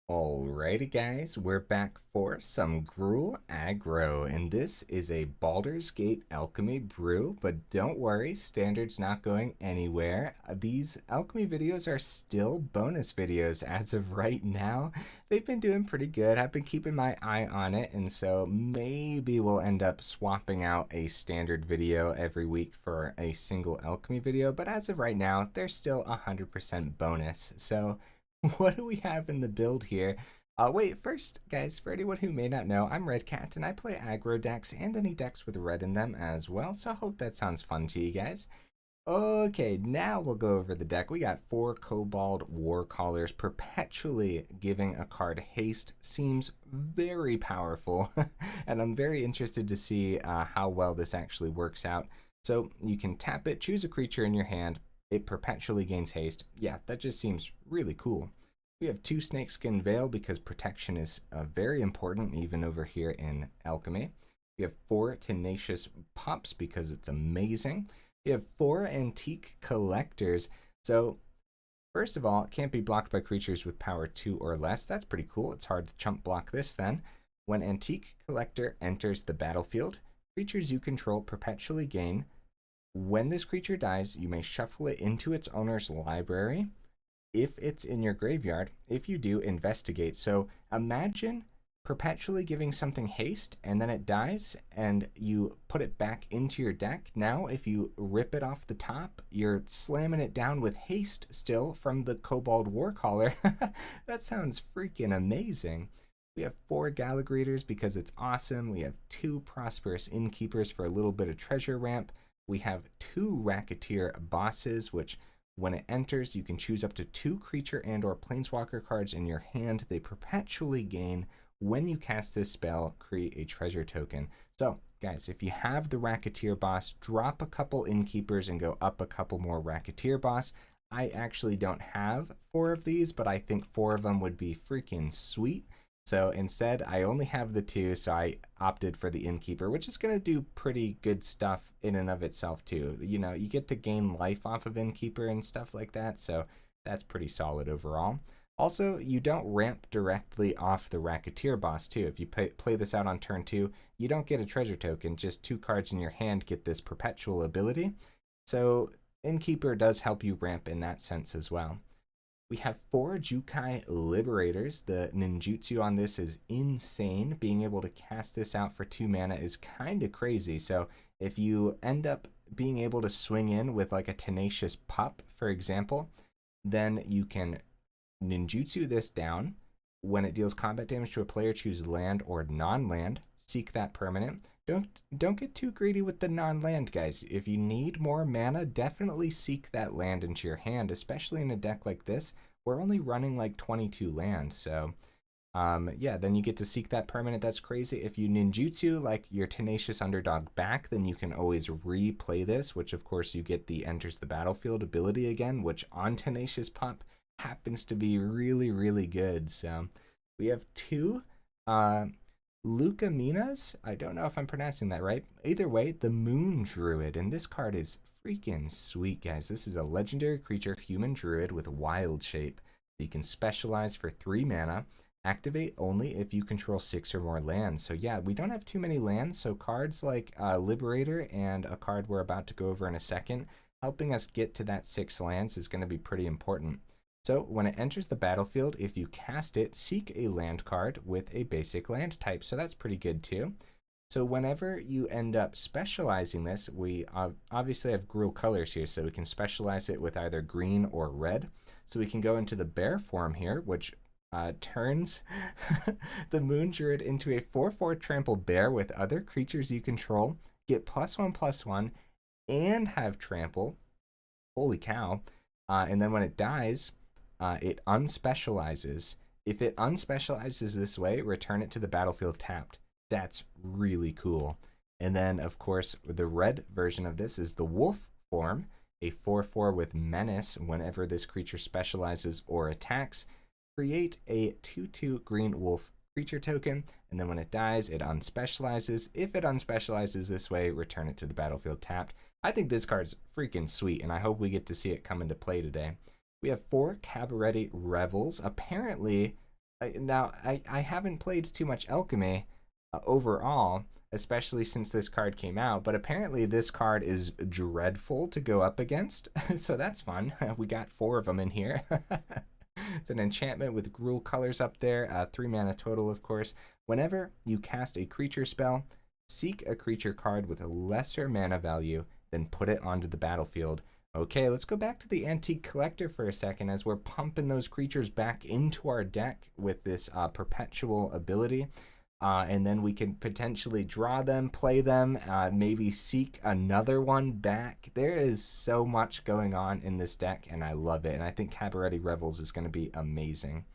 Alrighty guys, we're back for some Gruul aggro, and this is a Baldur's Gate Alchemy brew, but don't worry, Standard's not going anywhere. These Alchemy videos are still bonus videos as of right now. They've been doing pretty good. I've been keeping my eye on it, and so maybe we'll end up swapping out a Standard video every week for a single Alchemy video, but as of right now, they're still 100% bonus. So what do we have in the build here? Wait, first, guys, for anyone who may not know, I'm Red Cat, and I play aggro decks and any decks with red in them as well, so I hope that sounds fun to you guys. Okay, now we'll go over the deck. We got 4 Kobold Warcallers. Perpetually giving a card haste seems very powerful, and I'm very interested to see how well this actually works out. So you can tap it, choose a creature in your hand, it perpetually gains haste. Yeah, that just seems really cool. We have 2 Snakeskin Veil because protection is very important even over here in Alchemy. We have 4 Tenacious Pups because it's amazing. We have 4 Antique Collectors. So first of all, it can't be blocked by creatures with power 2 or less. That's pretty cool. It's hard to chump block this then. When Antique Collector enters the battlefield, creatures you control perpetually gain. When this creature dies, you may shuffle it into its owner's library if it's in your graveyard. If you do, investigate. So imagine perpetually giving something haste and then it dies and you put it back into your deck. Now, if you rip it off the top, you're slamming it down with haste still from the Kobold Warcaller. That sounds freaking amazing. We have 4 Gala Greeters because it's awesome. We have 2 Prosperous Innkeepers for a little bit of treasure ramp. We have 2 Racketeer Bosses, which when it enters, you can choose up to 2 creature and or planeswalker cards in your hand. They perpetually gain. When you cast this spell, create a treasure token. So, guys, if you have the Racketeer Boss, drop a couple Innkeepers and go up a couple more Racketeer Boss. I actually don't have 4 of these, but I think 4 of them would be freaking sweet. So instead, I only have the 2, so I opted for the Innkeeper, which is going to do pretty good stuff in and of itself too. You know, you get to gain life off of Innkeeper and stuff like that, so that's pretty solid overall. Also, you don't ramp directly off the Racketeer Boss too. If you play this out on turn 2, you don't get a treasure token, just 2 cards in your hand get this perpetual ability. So Innkeeper does help you ramp in that sense as well. We have 4 Jukai Liberators. The ninjutsu on this is insane. Being able to cast this out for 2 mana is kind of crazy. So if you end up being able to swing in with like a Tenacious Pup, for example, then you can ninjutsu this down. When it deals combat damage to a player, choose land or non-land. Seek that permanent. Don't get too greedy with the non-land, guys. If you need more mana, definitely seek that land into your hand, especially in a deck like this. We're only running like 22 land, so yeah, then you get to seek that permanent. That's crazy. If you ninjutsu like your Tenacious Underdog back, then you can always replay this, which of course you get the enters the battlefield ability again, which on Tenacious Pup happens to be really, really good. So we have 2 Lukaminas. I don't know if I'm pronouncing that right. Either way, the Moon Druid, and this card is freaking sweet, guys. This is a legendary creature, human druid with wild shape. You can specialize for 3 mana, activate only if you control 6 or more lands. So yeah, we don't have too many lands, so cards like Liberator and a card we're about to go over in a second, helping us get to that 6 lands is going to be pretty important. So when it enters the battlefield, if you cast it, seek a land card with a basic land type. So that's pretty good too. So whenever you end up specializing this, we obviously have Gruul colors here, so we can specialize it with either green or red. So we can go into the bear form here, which turns the Moon Druid into a 4/4 trample bear with other creatures you control, get +1/+1, and have trample. Holy cow. And then when it dies, it unspecializes. If it unspecializes this way, return it to the battlefield tapped. That's really cool. And then, of course, the red version of this is the wolf form, a 4/4 with menace. Whenever this creature specializes or attacks, create a 2/2 green wolf creature token, and then when it dies, it unspecializes. If it unspecializes this way, return it to the battlefield tapped. I think this card's freaking sweet, and I hope we get to see it come into play today. We have 4 Cabaretti Revels. Apparently, I haven't played too much Alchemy overall, especially since this card came out, but apparently this card is dreadful to go up against, so that's fun. We got 4 of them in here. It's an enchantment with Gruul colors up there, 3 mana total, of course. Whenever you cast a creature spell, seek a creature card with a lesser mana value, then put it onto the battlefield. Okay, let's go back to the Antique Collector for a second as we're pumping those creatures back into our deck with this perpetual ability. And then we can potentially draw them, play them, maybe seek another one back. There is so much going on in this deck, and I love it. And I think Cabaretti Revels is going to be amazing.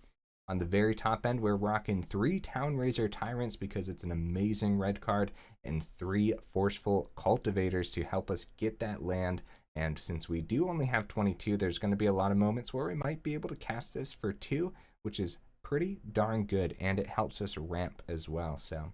On the very top end, we're rocking 3 Town-Razer Tyrants because it's an amazing red card, and 3 Forceful Cultivators to help us get that land. And since we do only have 22, there's going to be a lot of moments where we might be able to cast this for 2, which is pretty darn good, and it helps us ramp as well. So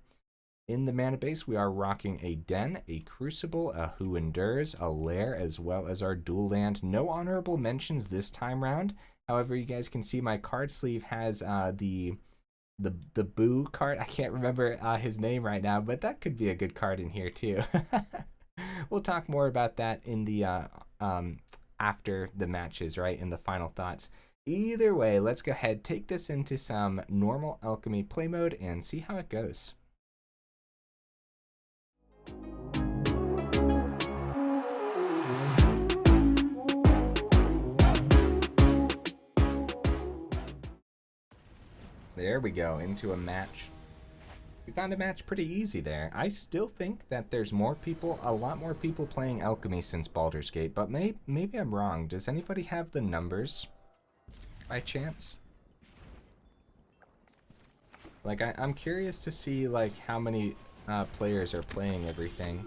in the mana base, we are rocking a Den, a Crucible, a Who Endures, a Lair, as well as our dual land. No honorable mentions this time round. However, you guys can see my card sleeve has the Boo card. I can't remember his name right now, but that could be a good card in here too. We'll talk more about that in the after the matches, right? In the final thoughts. Either way, let's go ahead, take this into some normal Alchemy play mode and see how it goes. There we go, into a match. We found a match pretty easy there. I still think that there's more people, a lot more people playing Alchemy since Baldur's Gate, but maybe I'm wrong. Does anybody have the numbers by chance? Like, I'm curious to see, like, how many players are playing everything.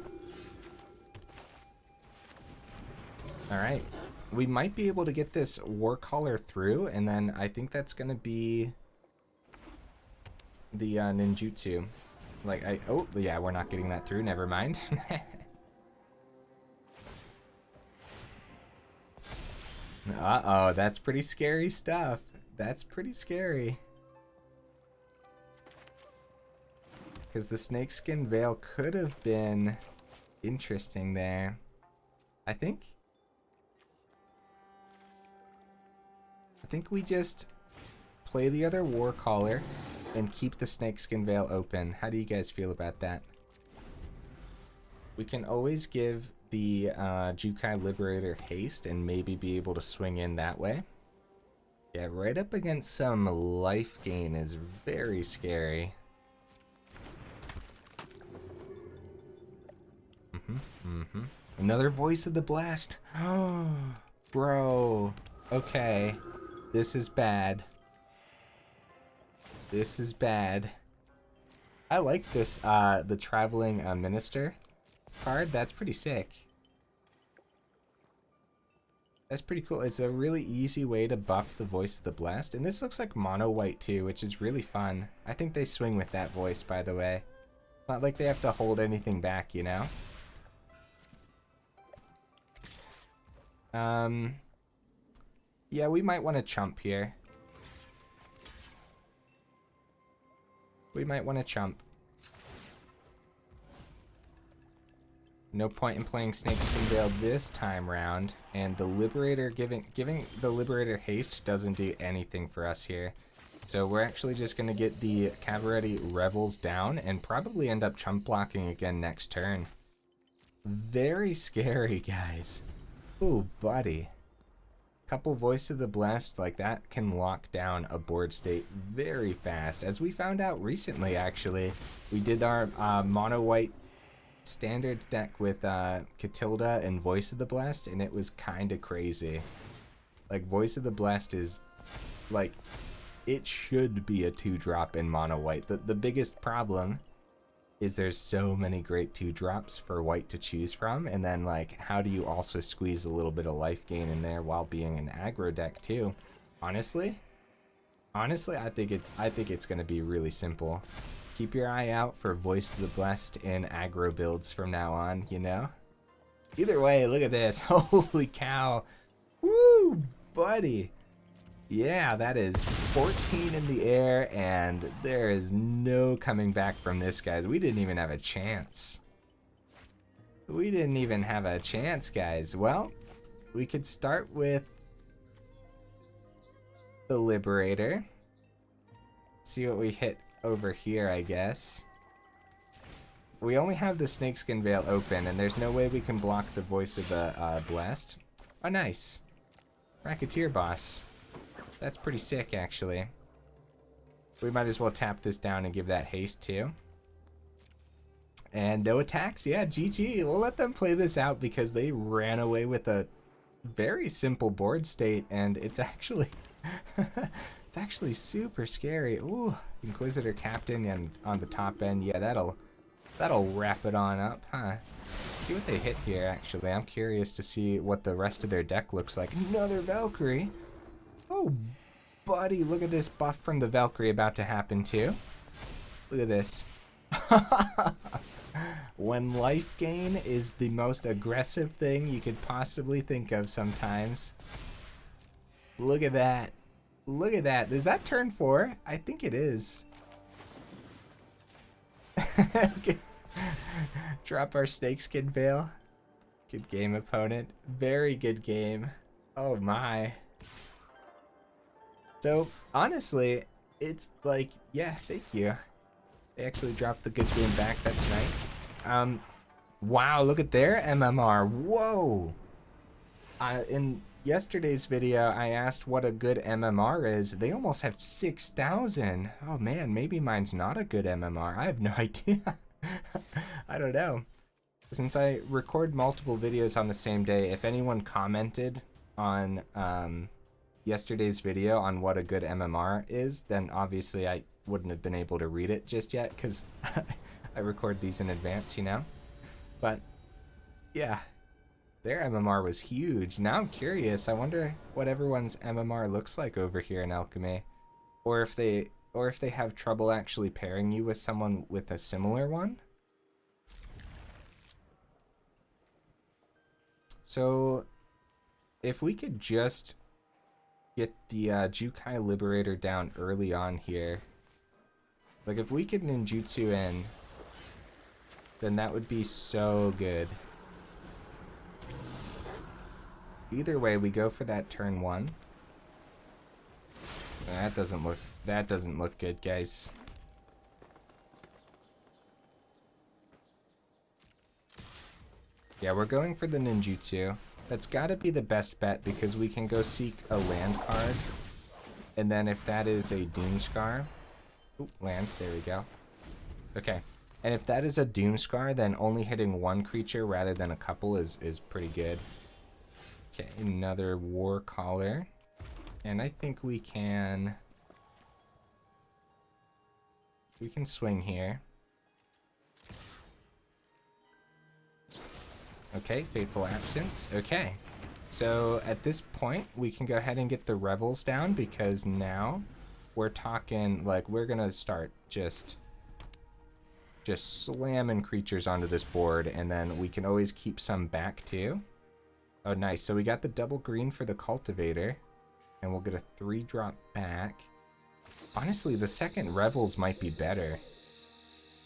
Alright. We might be able to get this Warcaller through, and then I think that's going to be the ninjutsu. Like, oh, yeah, we're not getting that through. Never mind. Uh-oh, that's pretty scary stuff. That's pretty scary. Because the Snakeskin Veil could have been interesting there. I think we just play the other Warcaller and keep the Snakeskin Veil open. How do you guys feel about that? We can always give the Jukai Liberator haste and maybe be able to swing in that way. Yeah, right up against some life gain is very scary. Another Voice of the Blast. Oh, bro. Okay. This is bad. This is bad. I like this, the Traveling Minister card. That's pretty sick. That's pretty cool. It's a really easy way to buff the Voice of the Blast. And this looks like mono white too, which is really fun. I think they swing with that voice, by the way. Not like they have to hold anything back, you know? Yeah, we might want to chump here. We might want to chump. No point in playing Snakeskin Veil this time round, and the Liberator giving the Liberator haste doesn't do anything for us here. So we're actually just gonna get the Cabaretti Revels down and probably end up chump blocking again next turn. Very scary, guys. Ooh, buddy. Couple Voice of the Blast like that can lock down a board state very fast. As we found out recently, actually, we did our mono white standard deck with Catilda and Voice of the Blast, and it was kind of crazy. Like, Voice of the Blast is like, it should be a 2-drop in mono white. The biggest problem is there's so many great 2-drops for white to choose from, and then, like, how do you also squeeze a little bit of life gain in there while being an aggro deck too? Honestly, I think it's gonna be really simple. Keep your eye out for Voice of the Blessed in aggro builds from now on, you know? Either way, look at this. Holy cow. Woo, buddy. Yeah, that is 14 in the air, and there is no coming back from this, guys. We didn't even have a chance. We didn't even have a chance, guys. Well, we could start with the Liberator. See what we hit over here, I guess. We only have the Snakeskin Veil open, and there's no way we can block the Voice of the Blessed. Oh, nice. Racketeer Boss. That's pretty sick, actually. We might as well tap this down and give that haste, too. And no attacks. Yeah, GG. We'll let them play this out because they ran away with a very simple board state, and it's actually... it's actually super scary. Ooh, Inquisitor Captain and on the top end. Yeah, that'll wrap it on up, huh? See what they hit here, actually. I'm curious to see what the rest of their deck looks like. Another Valkyrie. Oh, buddy, look at this buff from the Valkyrie about to happen, too. Look at this. When life gain is the most aggressive thing you could possibly think of sometimes. Look at that. Look at that. Is that turn 4? I think it is. Okay. Drop our Snakeskin Veil. Good game, opponent. Very good game. Oh my. So, honestly, it's like, yeah, thank you. They actually dropped the good game back. That's nice. Wow, look at their MMR. Whoa. In yesterday's video, I asked what a good MMR is. They almost have 6,000. Oh man, maybe mine's not a good MMR. I have no idea. I don't know. Since I record multiple videos on the same day, if anyone commented on yesterday's video on what a good MMR is, then obviously I wouldn't have been able to read it just yet because I record these in advance, you know? But yeah, their MMR was huge. Now I'm curious. I wonder what everyone's MMR looks like over here in Alchemy, or if they have trouble actually pairing you with someone with a similar one. So if we could just get the Jukai Liberator down early on here, like if we could ninjutsu in, then that would be so good. Either way, we go for that turn 1. That doesn't look good, guys. Yeah, we're going for the ninjutsu. That's gotta be the best bet because we can go seek a land card. And then if that is a Doomscar... Ooh, land, there we go. Okay. And if that is a Doomscar, then only hitting one creature rather than a couple is pretty good. Okay, another Warcaller. And I think we can swing here. Okay, Fateful Absence. Okay. So at this point, we can go ahead and get the Revels down because now we're talking like we're going to start just slamming creatures onto this board, and then we can always keep some back too. Oh, nice. So we got the double green for the Cultivator, and we'll get a 3-drop back. Honestly, the second Revels might be better.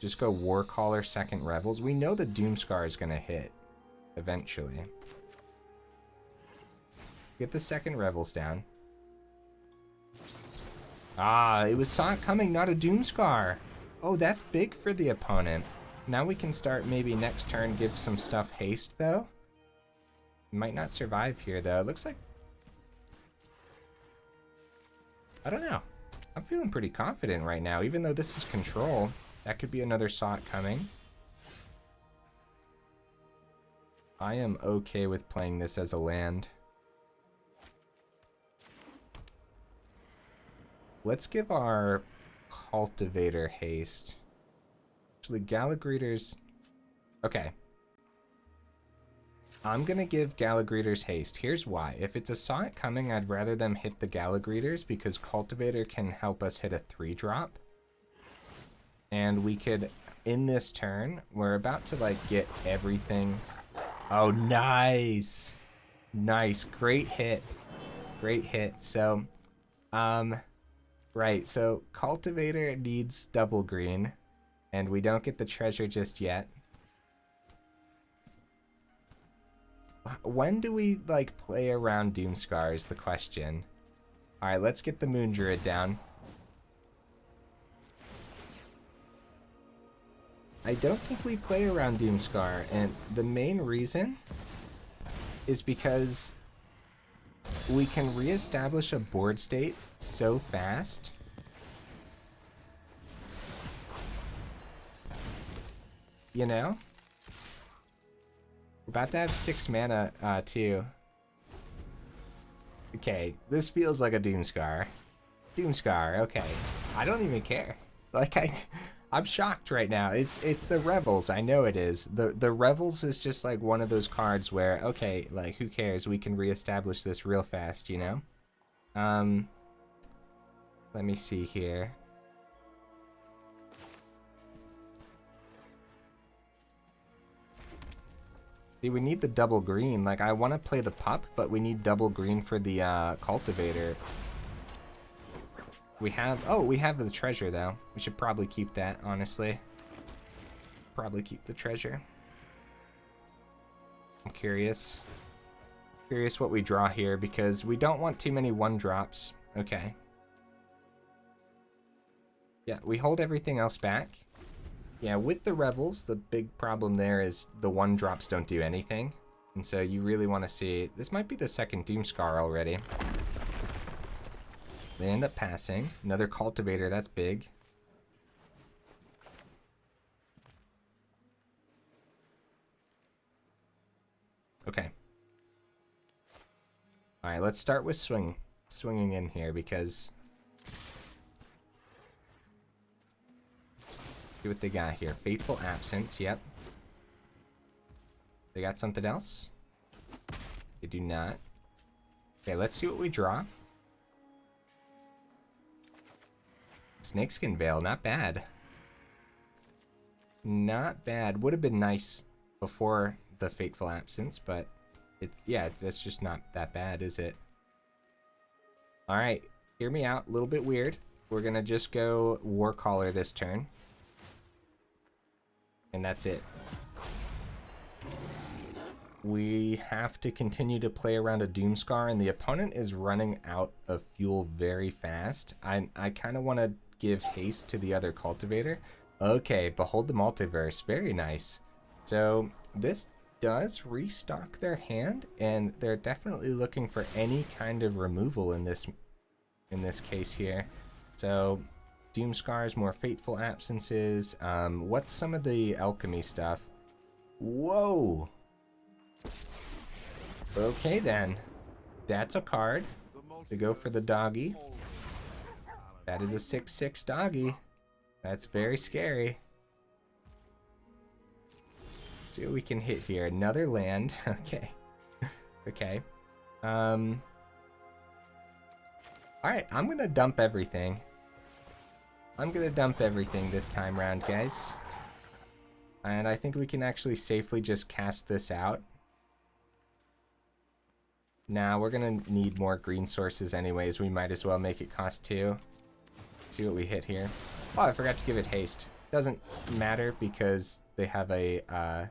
Just go Warcaller, second Revels. We know the Doomscar is going to hit eventually. Get the second Revels down. Ah, it was saw it coming, not a Doomscar. Oh, that's big for the opponent. Now we can start maybe next turn give some stuff haste, though. Might not survive here, though. It looks like... I don't know. I'm feeling pretty confident right now, even though this is control. That could be another Saw It coming. I am okay with playing this as a land. Let's give our Cultivator haste. Actually, Gala Greeters... Okay. I'm gonna give Gala Greeters haste. Here's why. If it's a Saw It coming, I'd rather them hit the Gala Greeters because Cultivator can help us hit a 3-drop. And we could, in this turn, we're about to like get everything. Oh, nice. Nice. Great hit. Great hit. So Right, so Cultivator needs double green, and we don't get the treasure just yet. When do we, like, play around Doomscar is the question. Alright, let's get the Moon Druid down. I don't think we play around Doomscar, and the main reason is because we can reestablish a board state so fast. You know? We're about to have 6 mana, too. Okay, this feels like a Doomscar. Doomscar, okay. I don't even care. Like, I'm shocked right now. It's the Revels. I know it is. The Revels is just like one of those cards where, okay, like, who cares? We can reestablish this real fast, you know? Let me see here. See, we need the double green. Like, I want to play the pup, but we need double green for the cultivator. We have the treasure though. We should probably keep that, honestly. Probably keep the treasure. I'm curious. Curious what we draw here because we don't want too many 1-drops. Okay. Yeah, we hold everything else back. Yeah, with the Revels, the big problem there is the 1-drops don't do anything. And so you really want to see... This might be the second Doomscar already. They end up passing. Another Cultivator, that's big. Okay. Alright, let's start with swinging in here because... See what they got here. Fateful Absence, yep. They got something else? They do not. Okay, let's see what we draw. Snakeskin Veil, not bad. Not bad. Would have been nice before the Fateful Absence, but it's, yeah, that's just not that bad, is it? Alright, hear me out. A little bit weird. We're gonna just go Warcaller this turn. And that's it. We have to continue to play around a Doomscar, and the opponent is running out of fuel very fast. I kind of want to give haste to the other cultivator. Okay, Behold the Multiverse. Very nice. So this does restock their hand, and they're definitely looking for any kind of removal in this case here. So Doomscars, more Fateful Absences. What's some of the Alchemy stuff? Whoa! Okay then. That's a card to go for the doggy. That is a 6/6 doggy. That's very scary. Let's see what we can hit here. Another land. Okay. Okay. Alright, I'm gonna dump everything. I'm gonna dump everything this time round, guys. And I think we can actually safely just cast this out. Now, we're gonna need more green sources anyways. We might as well make it cost 2. See what we hit here. Oh, I forgot to give it haste. Doesn't matter because they have a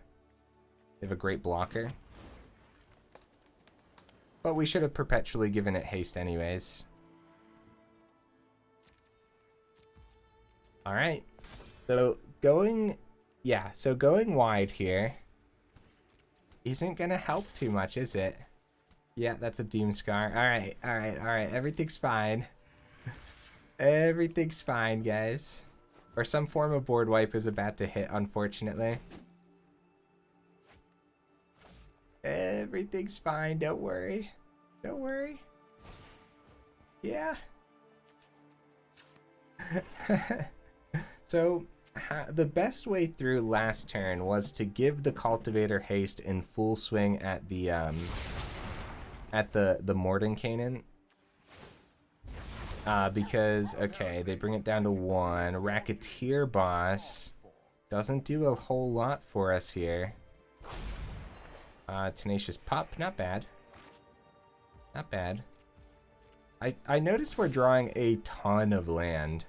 great blocker. But we should have perpetually given it haste anyways. Alright. So going wide here isn't gonna help too much, is it? Yeah, that's a Doomscar. Alright, alright, alright. Everything's fine. Everything's fine, guys. Or some form of board wipe is about to hit, unfortunately. Everything's fine, don't worry. Don't worry. Yeah. So, the best way through last turn was to give the Cultivator haste in full swing at the Mordenkainen. Because, okay, they bring it down to 1. Racketeer Boss doesn't do a whole lot for us here. Tenacious Pup, not bad. Not bad. I noticed we're drawing a ton of land.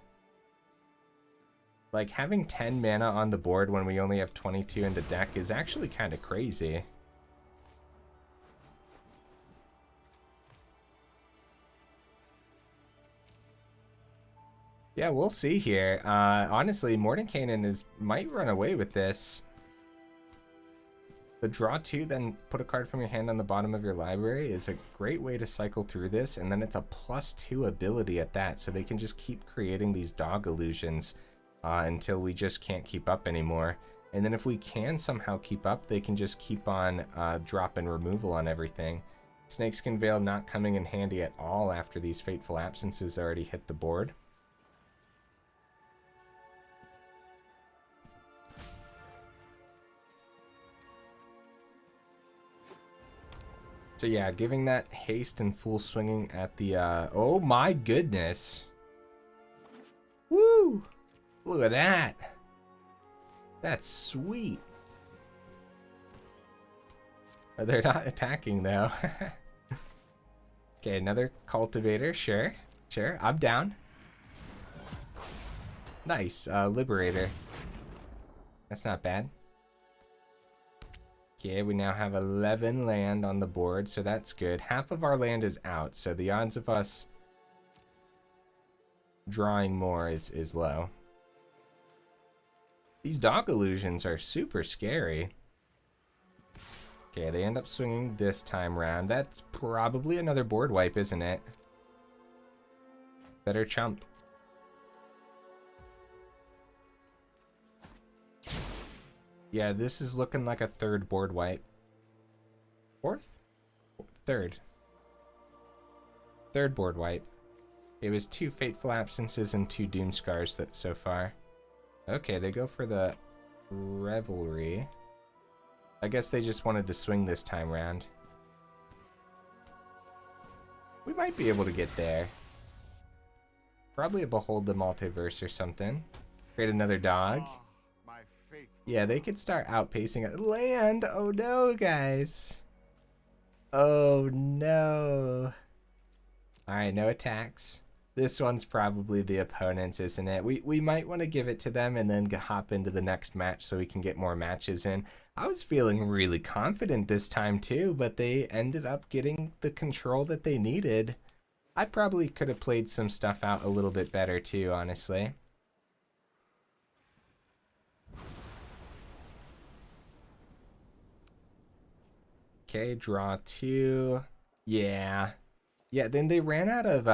Like, having 10 mana on the board when we only have 22 in the deck is actually kind of crazy. Yeah, we'll see here. Honestly, Mordenkainen might run away with this. The draw 2, then put a card from your hand on the bottom of your library is a great way to cycle through this, and then it's a +2 ability at that, so they can just keep creating these dog illusions until we just can't keep up anymore. And then if we can somehow keep up, they can just keep on dropping removal on everything. Snakeskin Veil not coming in handy at all after these Fateful Absences already hit the board. So yeah, giving that haste and full swinging at the, oh my goodness. Woo! Look at that. That's sweet. Oh, they're not attacking though. Okay, another cultivator, sure. Sure, I'm down. Nice, Liberator. That's not bad. Okay, we now have 11 land on the board, so that's good. Half of our land is out, so the odds of us drawing more is low. These dog illusions are super scary. Okay, they end up swinging this time round. That's probably another board wipe, isn't it? Better chump. Yeah, this is looking like a third board wipe. Fourth? Third. Third board wipe. It was 2 Fateful Absences and 2 Doom Scars so far. Okay, they go for the Revelry. I guess they just wanted to swing this time round. We might be able to get there. Probably a Behold the Multiverse or something. Create another dog. Yeah, they could start outpacing it. Land! Oh no, guys. Oh no. Alright, no attacks. This one's probably the opponent's, isn't it? We might want to give it to them and then hop into the next match so we can get more matches in. I was feeling really confident this time too, but they ended up getting the control that they needed. I probably could have played some stuff out a little bit better too, honestly. Okay, draw 2. Yeah. Yeah, then they ran out of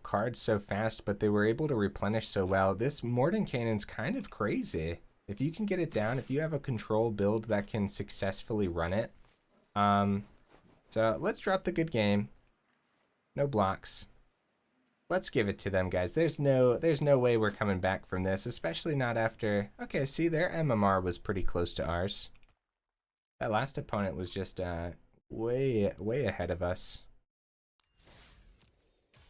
cards so fast, but they were able to replenish so well. This Mordenkainen's kind of crazy. If you can get it down, if you have a control build that can successfully run it. So let's drop the good game. No blocks. Let's give it to them, guys. There's no way we're coming back from this, especially not after... Okay, see, their MMR was pretty close to ours. That last opponent was just way ahead of us.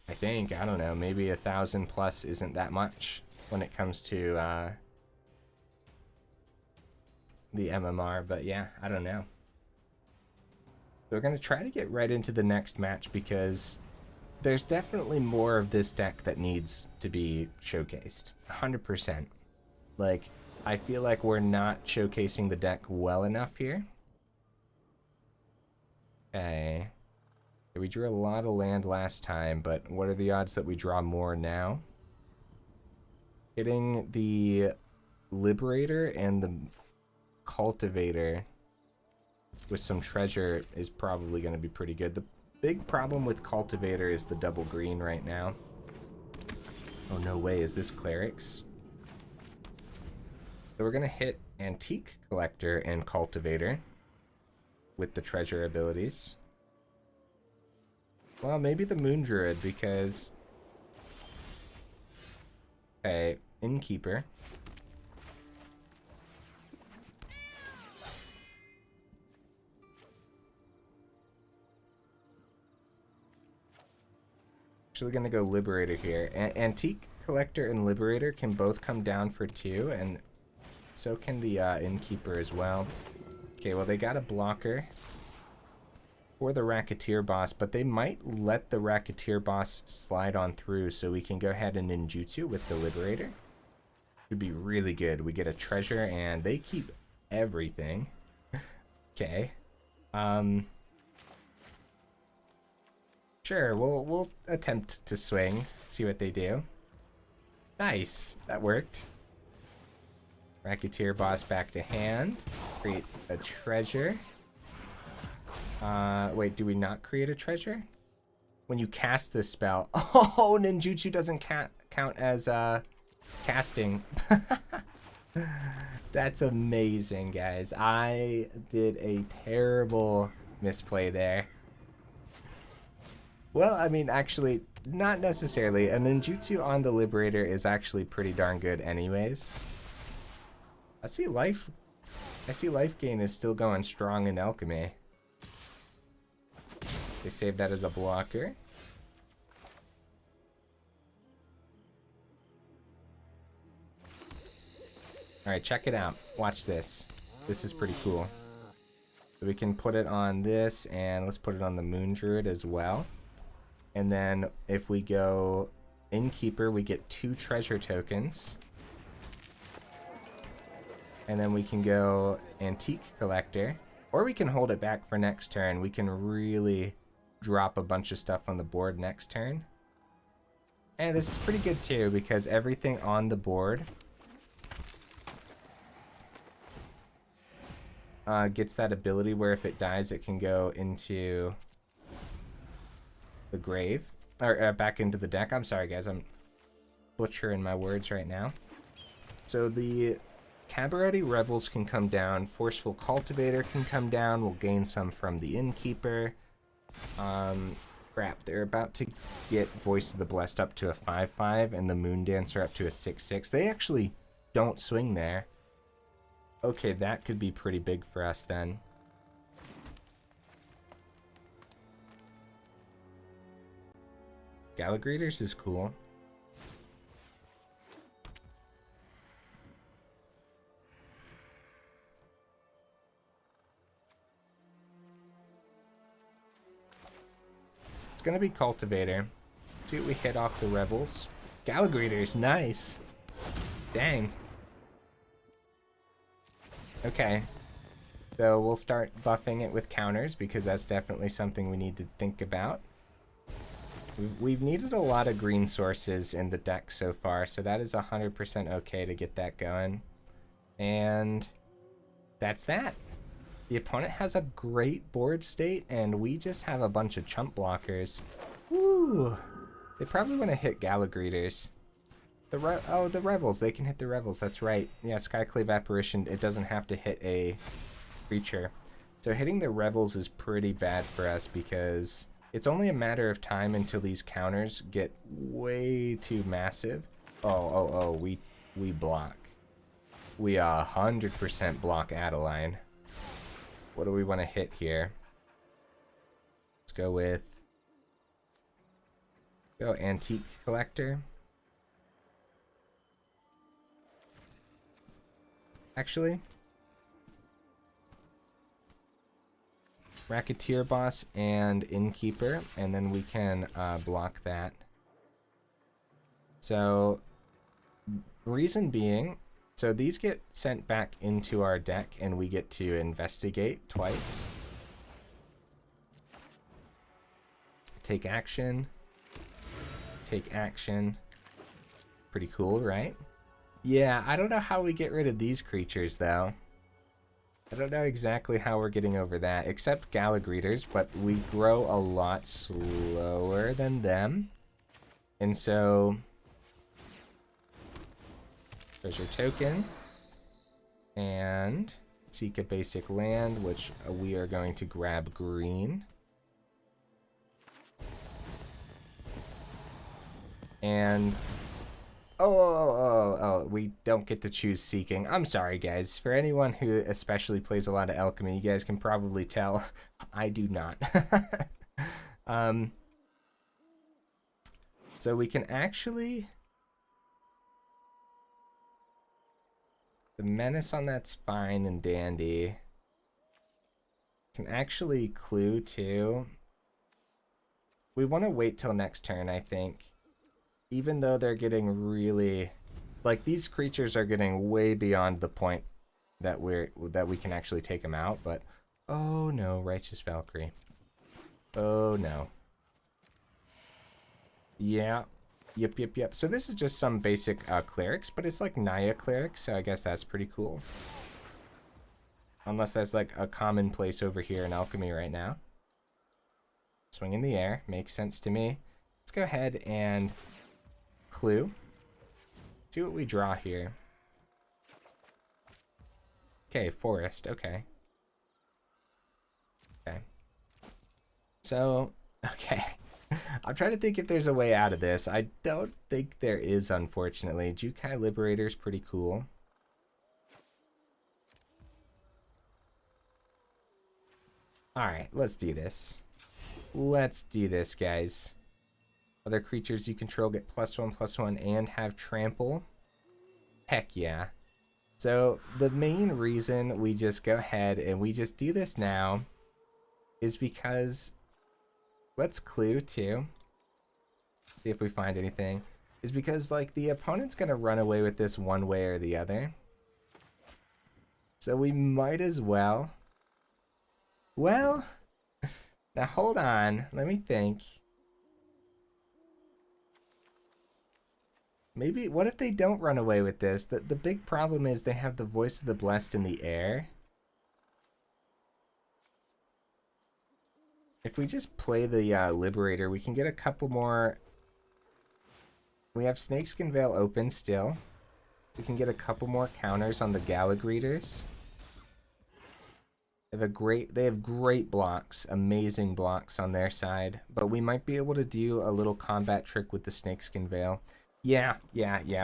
I think, I don't know, maybe 1,000 plus isn't that much when it comes to the MMR, but yeah, I don't know. So we're going to try to get right into the next match because there's definitely more of this deck that needs to be showcased. 100%. Like, I feel like we're not showcasing the deck well enough here. Okay. We drew a lot of land last time, but what are the odds that we draw more now? Hitting the Liberator and the Cultivator with some treasure is probably going to be pretty good. The big problem with Cultivator is the double green right now. Oh, no way. Is this Clerics? So we're going to hit Antique Collector and Cultivator with the treasure abilities. Well, maybe the Moon Druid because... Okay, Innkeeper. Actually gonna go Liberator here. Antique Collector and Liberator can both come down for 2, and so can the Innkeeper as well. Okay, well they got a blocker. for the Racketeer Boss, but they might let the Racketeer Boss slide on through, so we can go ahead and ninjutsu with the Liberator. Would be really good. We get a treasure, and they keep everything. Okay. Sure, we'll attempt to swing, see what they do. Nice, that worked. Racketeer Boss back to hand. Create a treasure. Wait, do we not create a treasure? When you cast this spell. Oh, ninjutsu doesn't count as casting. That's amazing, guys. I did a terrible misplay there. Well, I mean, actually, not necessarily. A ninjutsu on the Liberator is actually pretty darn good anyways. I see life gain is still going strong in Alchemy. They save that as a blocker. Alright, check it out. Watch this. This is pretty cool. So we can put it on this, and let's put it on the Moon Druid as well. And then if we go Innkeeper, we get 2 treasure tokens. And then we can go Antique Collector. Or we can hold it back for next turn. We can really drop a bunch of stuff on the board next turn. And this is pretty good too, because everything on the board gets that ability where if it dies, it can go into the grave, or back into the deck. I'm sorry, guys. I'm butchering my words right now. So the Cabaretti Revels can come down. Forceful Cultivator can come down. We'll gain some from the Innkeeper. Crap, they're about to get Voice of the Blessed up to a 5/5 and the Moon Dancer up to a 6/6. They actually don't swing there. Okay, that could be pretty big for us then. Gala Greeters is cool. It's gonna be Cultivator. See what we hit off the Revels. Gala Greeters, nice. Dang. Okay. So we'll start buffing it with counters, because that's definitely something we need to think about. We've needed a lot of green sources in the deck so far, so that is 100% okay to get that going. And that's that. The opponent has a great board state, and we just have a bunch of chump blockers. Woo! They probably want to hit Gala Greeters. The Revels. They can hit the Revels. That's right. Yeah, Skyclave Apparition, it doesn't have to hit a creature. So hitting the Revels is pretty bad for us, because it's only a matter of time until these counters get way too massive. We block. We 100% block Adeline. What do we want to hit here? Let's go with... Go Antique Collector. Actually, Racketeer Boss and Innkeeper, and then we can block that. So, reason being, so these get sent back into our deck, and we get to investigate twice. Take action. Take action. Pretty cool, right? Yeah, I don't know how we get rid of these creatures, though. I don't know exactly how we're getting over that, except Gala Greeters, but we grow a lot slower than them. And so... Treasure token. And seek a basic land, which we are going to grab green. And... Oh, we don't get to choose seeking. I'm sorry, guys. For anyone who especially plays a lot of Alchemy, you guys can probably tell I do not. So we can actually... The Menace on that's fine and dandy. Can actually clue too. We want to wait till next turn, I think. Even though they're getting really... Like, these creatures are getting way beyond the point that we can actually take them out, but... Oh no, Righteous Valkyrie. Oh no. Yeah. Yep. So this is just some basic clerics, but it's like Naya clerics, so I guess that's pretty cool. Unless that's like a commonplace over here in Alchemy right now. Swing in the air, makes sense to me. Let's go ahead and clue. See what we draw here. Okay, forest, okay. Okay. So, okay. I'm trying to think if there's a way out of this. I don't think there is, unfortunately. Jukai Liberator is pretty cool. Alright, let's do this. Let's do this, guys. Other creatures you control get +1/+1 and have trample. Heck yeah. So the main reason we just go ahead and we just do this now is because, let's clue too, see if we find anything, is because like the opponent's gonna run away with this one way or the other. So we might as well, well, now hold on, let me think. Maybe, what if they don't run away with this? The big problem is they have the Voice of the Blessed in the air. If we just play the Liberator, we can get a couple more. We have Snakeskin Veil open still. We can get a couple more counters on the Gala Greeters. They have great blocks, amazing blocks on their side. But we might be able to do a little combat trick with the Snakeskin Veil. Yeah,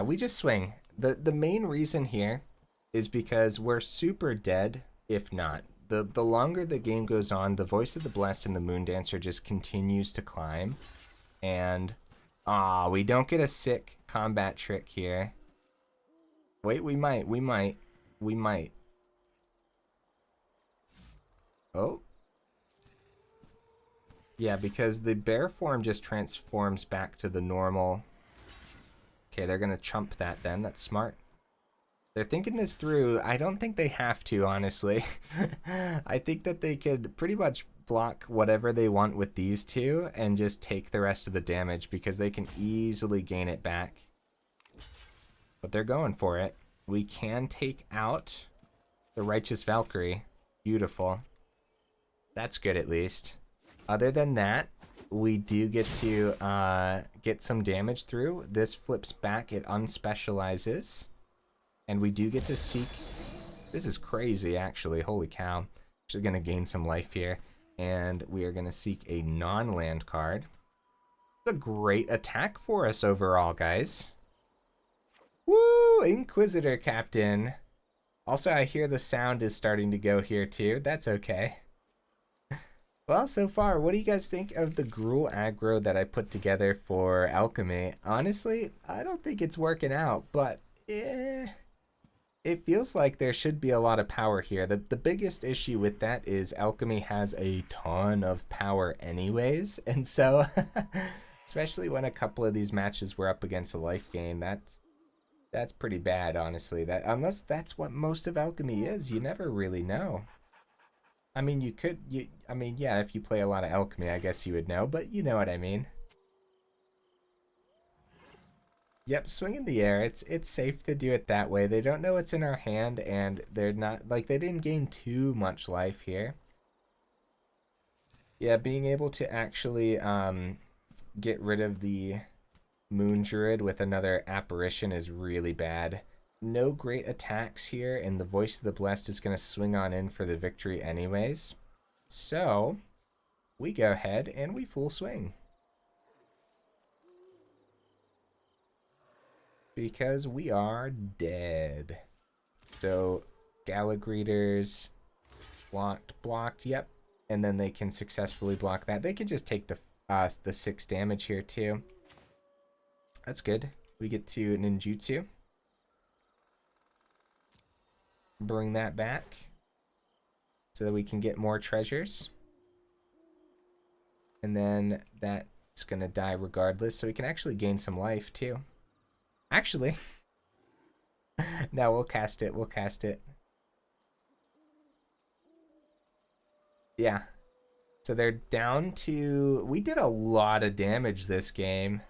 we just swing. The main reason here is because we're super dead if not. The longer the game goes on, the Voice of the Blessed and the Moon Dancer just continues to climb. And, we don't get a sick combat trick here. Wait, we might. Oh. Yeah, because the bear form just transforms back to the normal. Okay, they're gonna chump that then. That's smart. They're thinking this through. I don't think they have to, honestly. I think that they could pretty much block whatever they want with these two and just take the rest of the damage because they can easily gain it back. But they're going for it. We can take out the Righteous Valkyrie. Beautiful. That's good at least. Other than that, we do get to get some damage through. This flips back, it unspecializes. And we do get to seek... This is crazy, actually. Holy cow. Actually going to gain some life here. And we are going to seek a non-land card. It's a great attack for us overall, guys. Woo! Inquisitor Captain. Also, I hear the sound is starting to go here, too. That's okay. Well, so far, what do you guys think of the Gruul aggro that I put together for Alchemy? Honestly, I don't think it's working out, but it feels like there should be a lot of power here. The biggest issue with that is Alchemy has a ton of power anyways, and so, especially when a couple of these matches were up against a life gain, that's pretty bad, honestly. Unless that's what most of Alchemy is, you never really know. I mean, yeah, if you play a lot of Alchemy, I guess you would know, but you know what I mean. Yep, swing in the air. It's safe to do it that way. They don't know what's in our hand, and they're not, like, they didn't gain too much life here. Yeah, being able to actually get rid of the Moon Druid with another apparition is really bad. No great attacks here, and the Voice of the Blessed is going to swing on in for the victory anyways. So, we go ahead and we full swing. Because we are dead. So, Gala Greeters, blocked, yep. And then they can successfully block that. They can just take the 6 damage here too. That's good. We get to ninjutsu. Bring that back. so that we can get more treasures. And then that's going to die regardless, so we can actually gain some life too. Actually, no, we'll cast it. We'll cast it. Yeah. So they're down to... We did a lot of damage this game.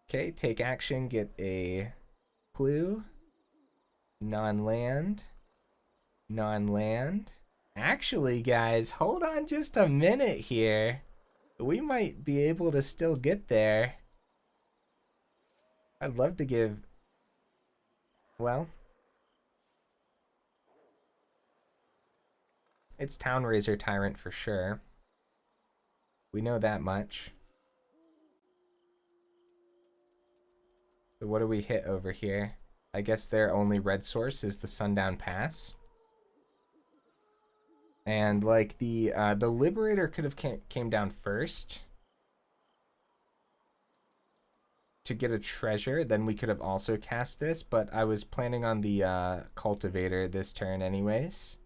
Okay, take action, get a clue. Non-land. Non-land. Actually, guys, hold on just a minute here. We might be able to still get there. I'd love to give... Well... It's Town-Razer Tyrant for sure. We know that much. So what do we hit over here? I guess their only red source is the Sundown Pass. And like the Liberator could have came down first to get a treasure, then we could have also cast this, but I was planning on the Cultivator this turn anyways.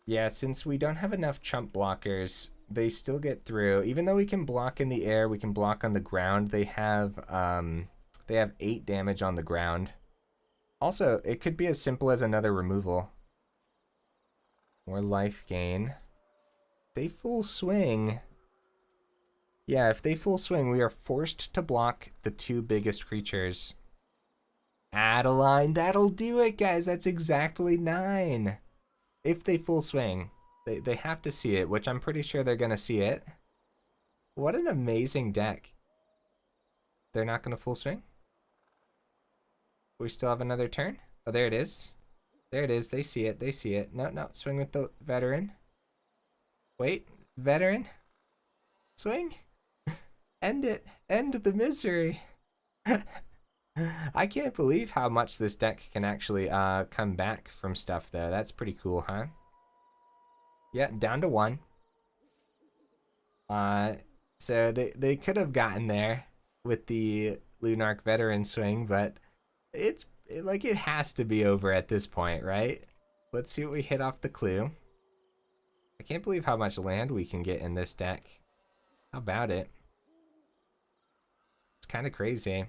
Yeah, since we don't have enough chump blockers, they still get through. Even though we can block in the air, we can block on the ground. They have 8 damage on the ground. Also, it could be as simple as another removal. More life gain. They full swing. Yeah, if they full swing, we are forced to block the 2 biggest creatures. Adeline, that'll do it, guys. That's exactly 9. If they full swing. They have to see it, which I'm pretty sure they're going to see it. What an amazing deck. They're not going to full swing? We still have another turn? Oh, there it is. There it is. They see it. They see it. No, no. Swing with the veteran. Wait. Veteran? Swing? End it. End the misery. I can't believe how much this deck can actually come back from stuff, though. That's pretty cool, huh? Yeah, down to 1. So they could have gotten there with the Lunarch Veteran swing, but it has to be over at this point, right? Let's see what we hit off the clue. I can't believe how much land we can get in this deck. How about it? It's kind of crazy.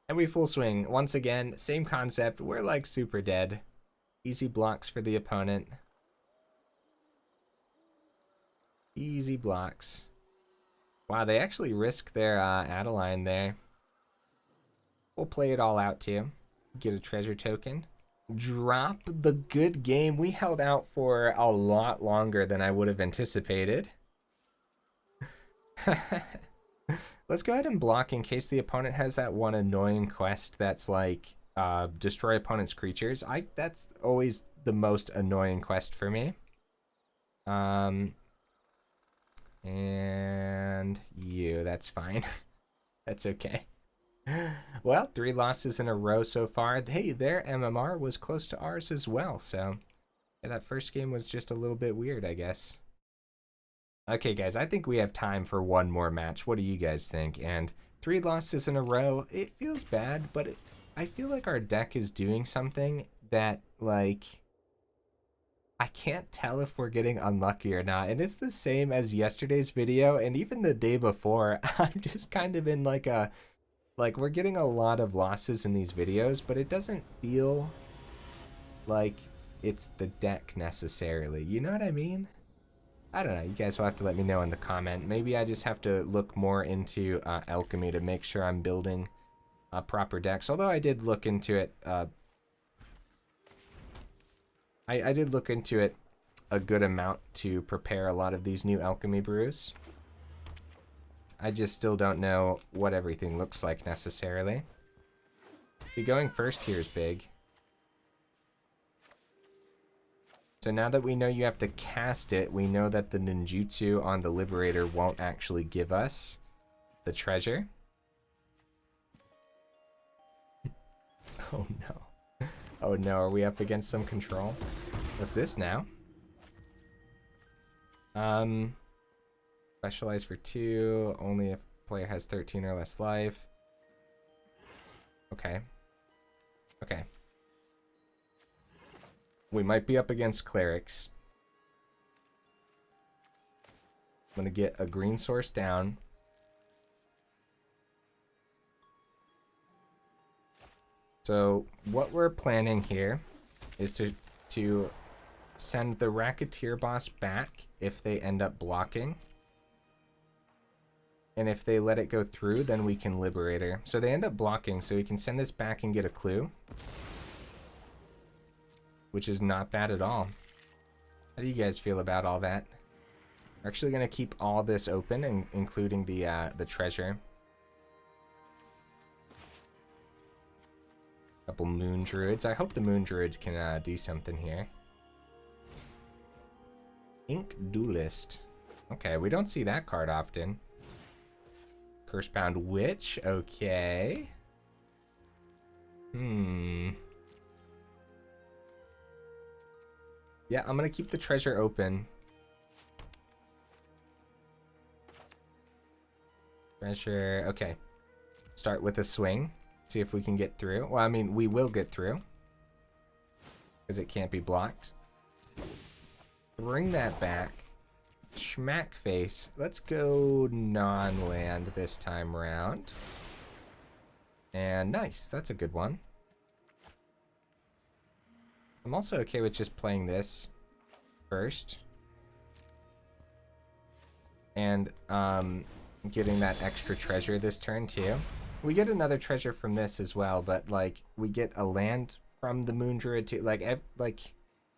And we full swing. Once again, same concept. We're like super dead. Easy blocks for the opponent. Easy blocks. Wow, they actually risk their Adeline there. We'll play it all out too. Get a treasure token. Drop the good game. We held out for a lot longer than I would have anticipated. Let's go ahead and block in case the opponent has that one annoying quest that's like destroy opponent's creatures. That's always the most annoying quest for me. And you, that's fine. That's okay. Well, 3 losses in a row so far. Hey, their MMR was close to ours as well, so yeah, that first game was just a little bit weird, I guess. Okay, guys, I think we have time for one more match. What do you guys think? And 3 losses in a row, it feels bad, but I feel like our deck is doing something that, like, I can't tell if we're getting unlucky or not. And it's the same as yesterday's video and even the day before. I'm just kind of in like a, like, we're getting a lot of losses in these videos, but it doesn't feel like it's the deck necessarily. You know what I mean? I don't know. You guys will have to let me know in the comment. Maybe I just have to look more into Alchemy to make sure I'm building proper decks. Although I did look into it. I did look into it a good amount to prepare a lot of these new Alchemy brews. I just still don't know what everything looks like necessarily. Going first here is big. So now that we know you have to cast it, we know that the ninjutsu on the Liberator won't actually give us the treasure. Oh no. Oh no, are we up against some control? What's this now? Specialize for 2, only if player has 13 or less life. Okay. Okay. We might be up against clerics. I'm gonna get a green source down. So what we're planning here is to send the Racketeer Boss back if they end up blocking. And if they let it go through, then we can Liberator. So they end up blocking, so we can send this back and get a clue. Which is not bad at all. How do you guys feel about all that? We're actually going to keep all this open, including the treasure. Couple Moon Druids. I hope the Moon Druids can do something here. Ink Duelist. Okay, we don't see that card often. Cursebound Witch. Okay. Yeah, I'm gonna keep the treasure open. Treasure, okay. Start with a swing. See if we can get through. Well, I mean, we will get through. Because it can't be blocked. Bring that back. Schmack face. Let's go non-land this time around. And nice, that's a good one. I'm also okay with just playing this first. And getting that extra treasure this turn too. We get another treasure from this as well, but like we get a land from the Moon Druid too. Like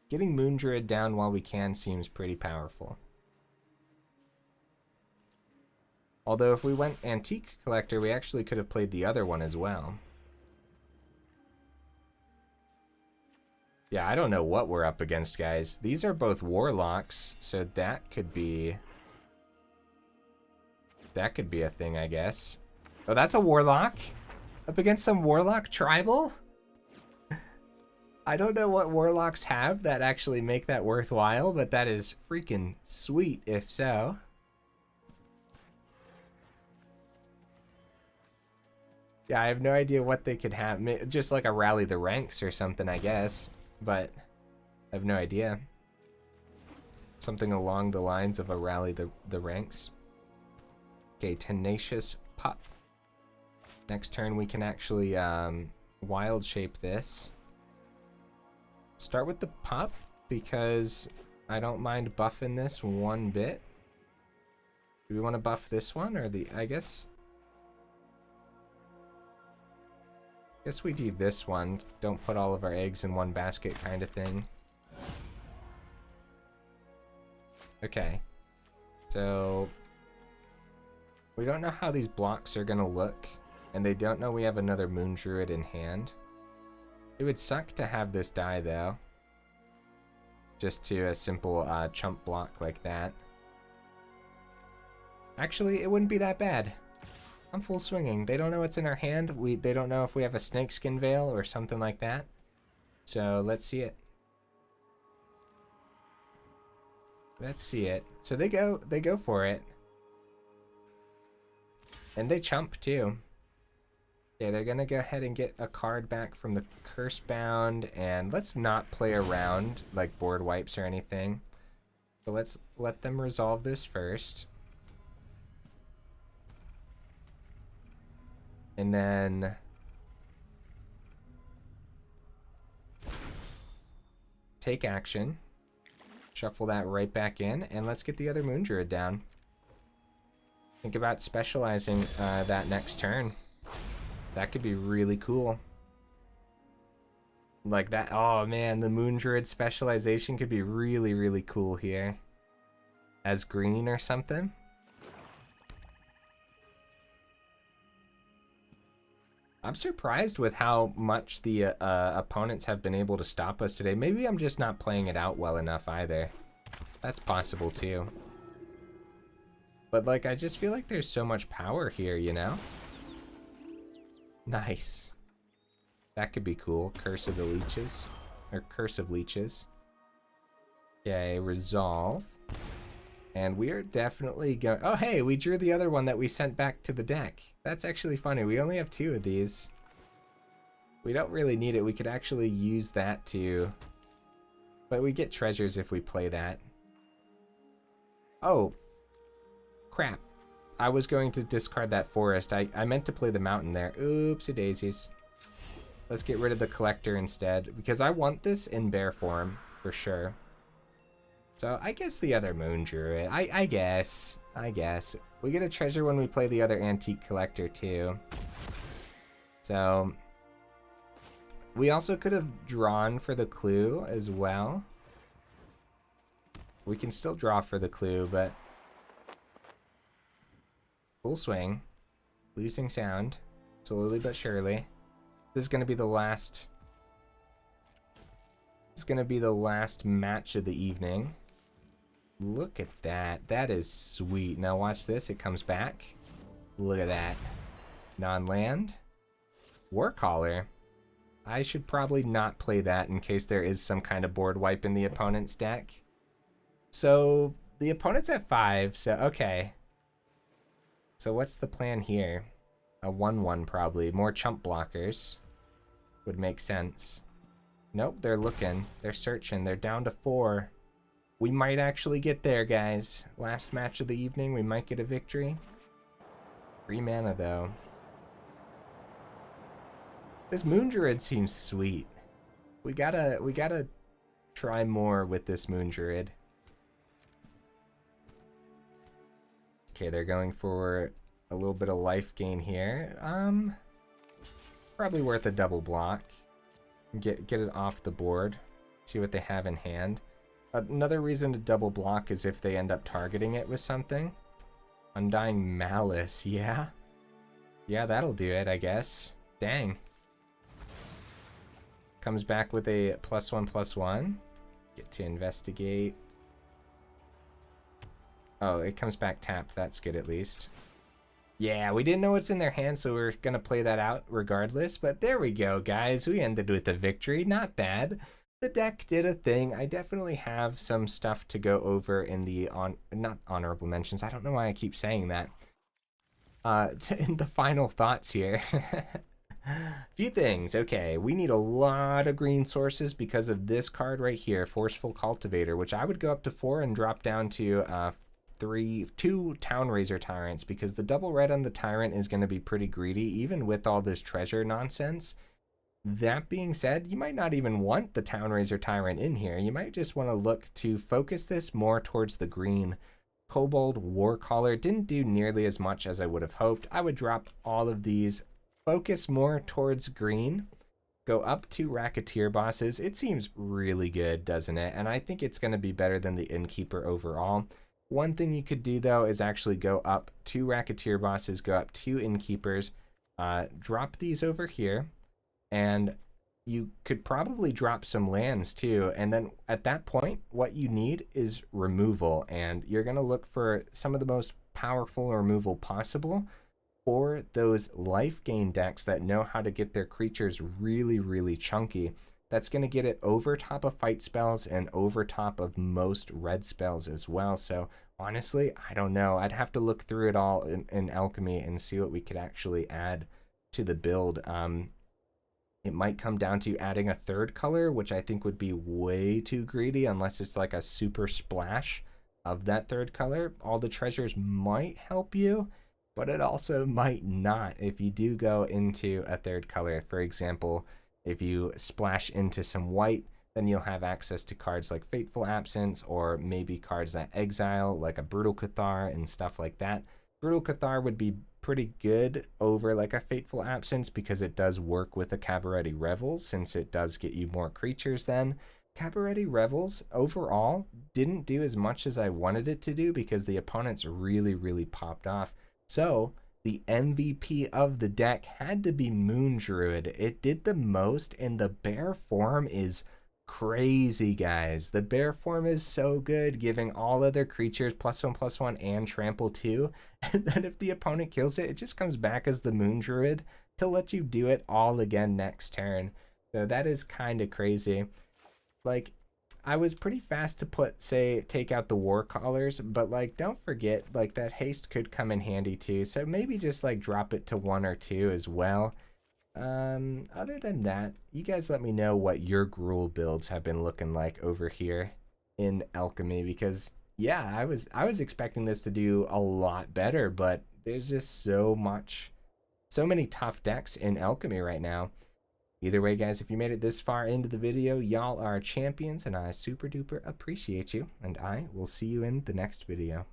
getting Moon Druid down while we can seems pretty powerful. Although if we went Antique Collector, we actually could have played the other one as well. Yeah, I don't know what we're up against, guys. These are both Warlocks, so that could be a thing, I guess. Oh, that's a Warlock? Up against some Warlock Tribal? I don't know what Warlocks have that actually make that worthwhile, but that is freaking sweet if so. Yeah, I have no idea what they could have. Just like a Rally the Ranks or something, I guess. But I have no idea. Something along the lines of a Rally the Ranks. Okay, Tenacious Pup. Next turn we can actually wild shape this. Start with the Pup because I don't mind buffing this one bit. Do we want to buff this one or the... I guess we do this one. Don't put all of our eggs in one basket kind of thing. Okay. So we don't know how these blocks are going to look. And they don't know we have another Moon Druid in hand. It would suck to have this die though. Just to a simple chump block like that. Actually, it wouldn't be that bad. I'm full swinging. They don't know what's in our hand. They don't know if we have a Snakeskin Veil or something like that. So let's see it. Let's see it. So they go for it. And they chump too. Yeah, they're gonna go ahead and get a card back from the Cursebound, and let's not play around like board wipes or anything. So let's let them resolve this first. And then take action. Shuffle that right back in, and let's get the other Moon Druid down. Think about specializing that next turn. That could be really cool. Like that, oh man, the Moon Druid specialization could be really, really cool here. As green or something. I'm surprised with how much the opponents have been able to stop us today. Maybe I'm just not playing it out well enough either. That's possible too. But like, I just feel like there's so much power here, you know? Nice. That could be cool. Curse of the Leeches. Or Curse of Leeches. Okay, resolve. And we are definitely going... Oh, hey, we drew the other one that we sent back to the deck. That's actually funny. We only have 2 of these. We don't really need it. We could actually use that to... But we get treasures if we play that. Oh. Crap. I was going to discard that forest. I meant to play the mountain there. Oopsie daisies. Let's get rid of the collector instead, because I want this in bear form, for sure. So I guess the other moon druid. I guess. We get a treasure when we play the other antique collector too. So we also could have drawn for the clue as well. We can still draw for the clue, but full swing, losing sound, slowly but surely. This is gonna be the last. It's gonna be the last match of the evening. Look at that. That is sweet. Now watch this. It comes back. Look at that. Non-land. Warcaller. I should probably not play that in case there is some kind of board wipe in the opponent's deck. So the opponent's at 5, so okay. So what's the plan here? A 1/1 probably. More chump blockers would make sense. Nope, they're looking. They're searching. They're down to 4. We might actually get there, guys. Last match of the evening, we might get a victory. 3 mana, though. This Moon Druid seems sweet. We gotta try more with this Moon Druid. Okay, they're going for a little bit of life gain here. Probably worth a double block. Get it off the board. See what they have in hand. Another reason to double block is if they end up targeting it with something. Undying Malice, yeah. Yeah, that'll do it, I guess. Dang. Comes back with a +1/+1. Get to investigate. Oh, it comes back tapped. That's good at least. Yeah, we didn't know what's in their hand, so we're going to play that out regardless. But there we go, guys. We ended with a victory. Not bad. The deck did a thing. I definitely have some stuff to go over in the not honorable mentions. I don't know why I keep saying that. In the final thoughts here. Few things. Okay, we need a lot of green sources because of this card right here, Forceful Cultivator, which I would go up to 4 and drop down to 2 Town-Razer Tyrants, because the double red on the Tyrant is going to be pretty greedy, even with all this treasure nonsense. That being said, you might not even want the Town-Razer Tyrant in here. You might just want to look to focus this more towards the green. Kobold Warcaller didn't do nearly as much as I would have hoped. I would drop all of these, focus more towards green, go up to Racketeer Bosses. It seems really good, doesn't it? And I think it's going to be better than the Innkeeper overall. One thing you could do, though, is actually go up 2 Racketeer Bosses, go up 2 Innkeepers, drop these over here, and you could probably drop some lands, too. And then at that point, what you need is removal, and you're going to look for some of the most powerful removal possible for those life gain decks that know how to get their creatures really, really chunky. That's going to get it over top of fight spells and over top of most red spells as well. So honestly, I don't know. I'd have to look through it all in Alchemy and see what we could actually add to the build. It might come down to adding a 3rd color, which I think would be way too greedy unless it's like a super splash of that 3rd color. All the treasures might help you, but it also might not if you do go into a 3rd color. For example, if you splash into some white, then you'll have access to cards like Fateful Absence, or maybe cards that exile, like a Brutal Cathar and stuff like that. Brutal Cathar would be pretty good over like a Fateful Absence because it does work with a Cabaretti Revels, since it does get you more creatures then. Cabaretti Revels overall didn't do as much as I wanted it to do because the opponents really, really popped off. So the MVP of the deck had to be Moon Druid. It did the most, and the bear form is crazy, guys. The bear form is so good, giving all other creatures +1/+1 and trample 2. And then if the opponent kills it, it just comes back as the Moon Druid to let you do it all again next turn. So that is kind of crazy. Like, I was pretty fast to take out the Warcallers, but like, don't forget, like, that haste could come in handy too. So maybe just like drop it to 1 or 2 as well. Other than that, you guys let me know what your Gruul builds have been looking like over here in Alchemy, because yeah, I was expecting this to do a lot better, but there's just so many tough decks in Alchemy right now. Either way, guys, if you made it this far into the video, y'all are champions, and I super duper appreciate you, and I will see you in the next video.